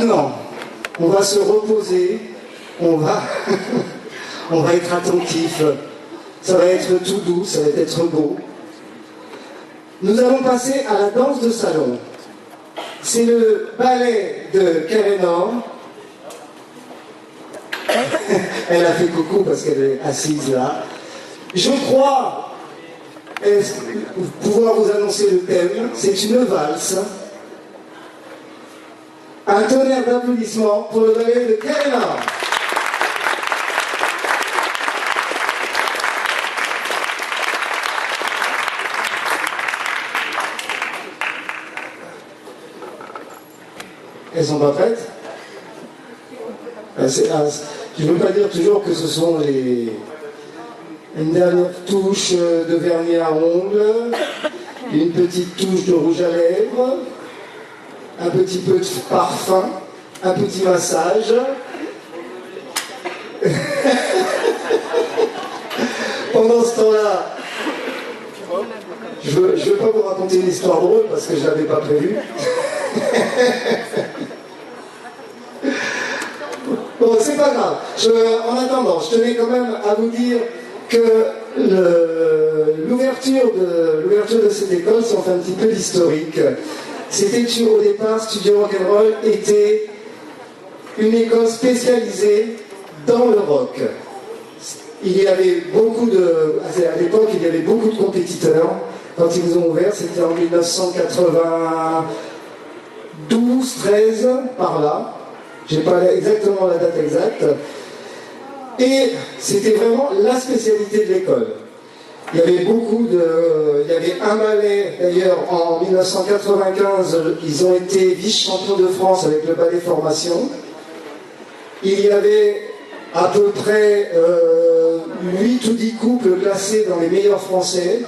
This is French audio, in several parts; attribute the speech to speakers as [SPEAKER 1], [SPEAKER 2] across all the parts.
[SPEAKER 1] Maintenant, on va se reposer, on va, on va être attentif, ça va être tout doux, ça va être beau. Nous allons passer à la danse de salon. C'est le ballet de Karenor. Elle a fait coucou parce qu'elle est assise là. Je crois pouvoir vous annoncer le thème. C'est une valse. Un tonnerre d'applaudissements pour le ballet de Karenor. Elles sont pas prêtes? Je ne veux pas dire toujours que ce sont une dernière touche de vernis à ongles, une petite touche de rouge à lèvres, un petit peu de parfum, un petit massage. Pendant ce temps-là, je ne veux pas vous raconter une histoire drôle parce que je ne l'avais pas prévu. Bon, c'est pas grave. En attendant, je tenais quand même à vous dire que l'ouverture de cette école, si on fait un petit peu d'historique, c'était au départ, Studio Rock'n'Roll était une école spécialisée dans le rock. Il y avait à l'époque, il y avait beaucoup de compétiteurs. Quand ils ont ouvert, c'était en 1992, 13, par là. Je n'ai pas exactement la date exacte. Et c'était vraiment la spécialité de l'école. Il y avait un ballet, d'ailleurs, en 1995, ils ont été vice-champions de France avec le ballet formation. Il y avait à peu près 8 ou 10 couples classés dans les meilleurs français.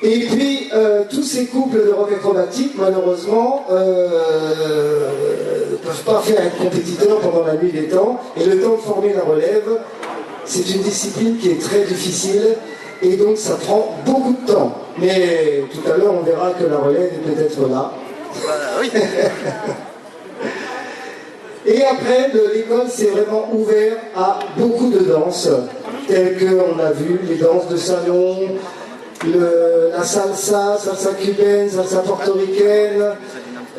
[SPEAKER 1] Et puis, tous ces couples de rock acrobatique, malheureusement, ne peuvent pas faire être compétiteurs pendant la nuit des temps. Et le temps de former la relève, c'est une discipline qui est très difficile. Et donc, ça prend beaucoup de temps. Mais tout à l'heure, on verra que la relève est peut-être là. Oui. Et après, l'école s'est vraiment ouverte à beaucoup de danses, telles qu'on a vu, les danses de salon, la salsa cubaine, salsa portoricaine,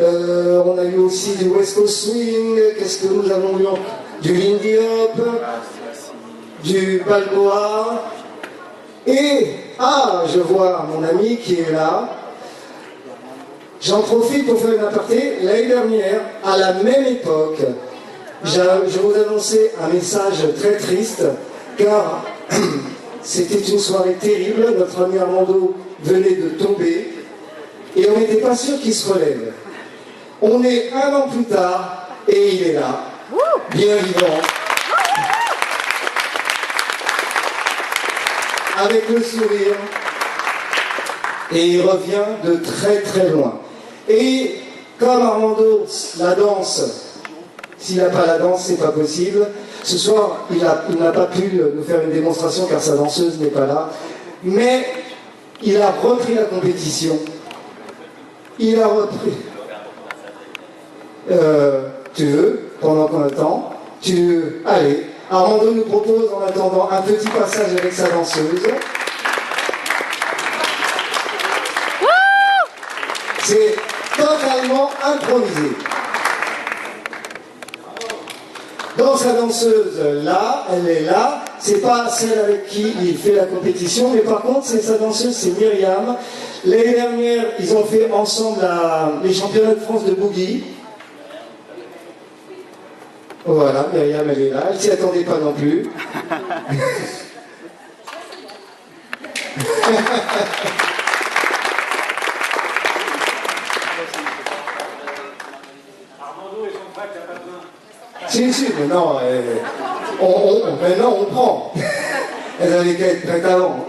[SPEAKER 1] on a eu aussi du West Coast Swing, qu'est-ce que nous avons eu? Du Lindy Hop, du Balboa, et, je vois mon ami qui est là. J'en profite pour faire une aparté. L'année dernière, à la même époque, je vous annonçais un message très triste, car c'était une soirée terrible. Notre ami Armando venait de tomber et on n'était pas sûr qu'il se relève. On est 1 an plus tard et il est là, bien vivant, avec le sourire, et il revient de très très loin. Et comme Armando, la danse, s'il n'a pas la danse, c'est pas possible. Ce soir, il n'a pas pu nous faire une démonstration car sa danseuse n'est pas là. Mais il a repris la compétition. Il a repris. Tu veux, pendant qu'on attend, allez. Armando nous propose en attendant un petit passage avec sa danseuse. C'est totalement improvisé. Donc sa danseuse, là, elle est là. C'est pas celle avec qui il fait la compétition, mais par contre, c'est sa danseuse, c'est Myriam. L'année dernière, ils ont fait ensemble les championnats de France de boogie. Voilà, Myriam, elle est là. Elle s'y attendait pas non plus. Si, mais non, maintenant on prend. Elle avait qu'à être prête avant.